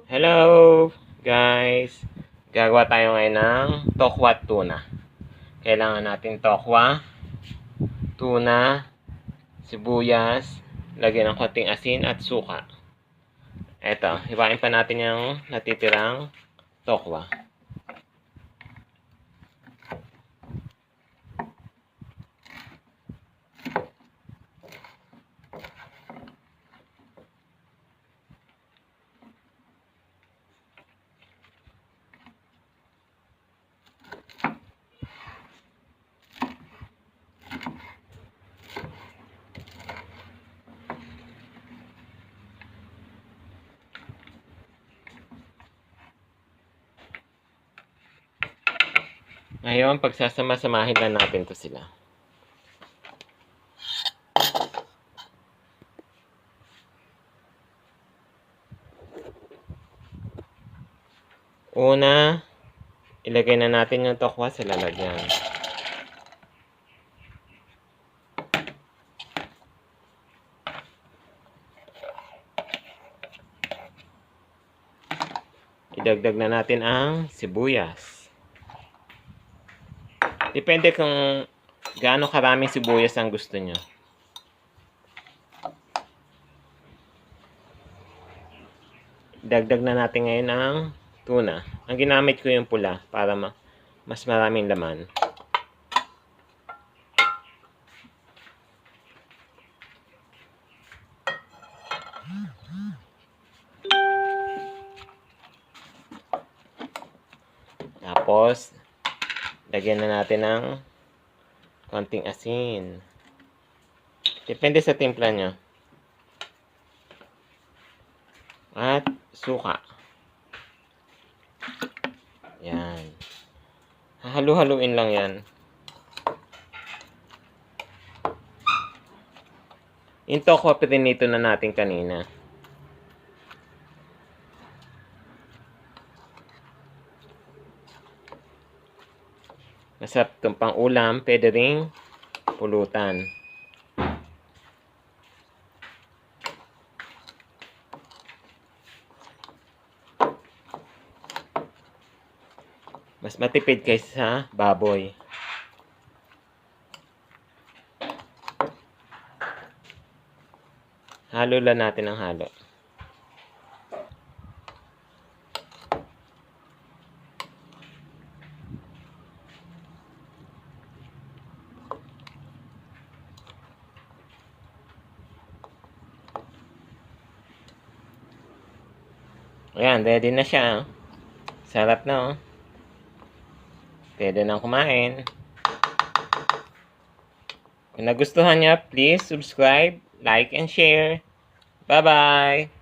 Hello guys! Gagawa tayo ngayon ng tokwa tuna. Kailangan natin tokwa, tuna, sibuyas, lagyan ng konting asin at suka. Eto, hiwain pa natin yung natitirang tokwa. Ngayon, pagsasama-samahin lang natin to sila. Una, ilagay na natin yung tokwa sa lalagyan. Idagdag na natin ang sibuyas. Depende kung gaano karaming sibuyas ang gusto nyo. Dagdag na natin ngayon ang tuna. Ang ginamit ko yung pula para mas maraming laman. Tapos, lagyan na natin ng konting asin. Depende sa timpla nyo. At suka. Yan. Hahalu-haluin lang yan. Yung tokwa pinito na natin kanina. Masarap itong pang ulam, pwede ring pulutan. Mas matipid kaysa sa baboy. Halo lang natin ang halo. Ayan, ready na siya. Sarap na, oh. Pwede nang kumain. Kung nagustuhan niya, please subscribe, like, and share. Bye-bye!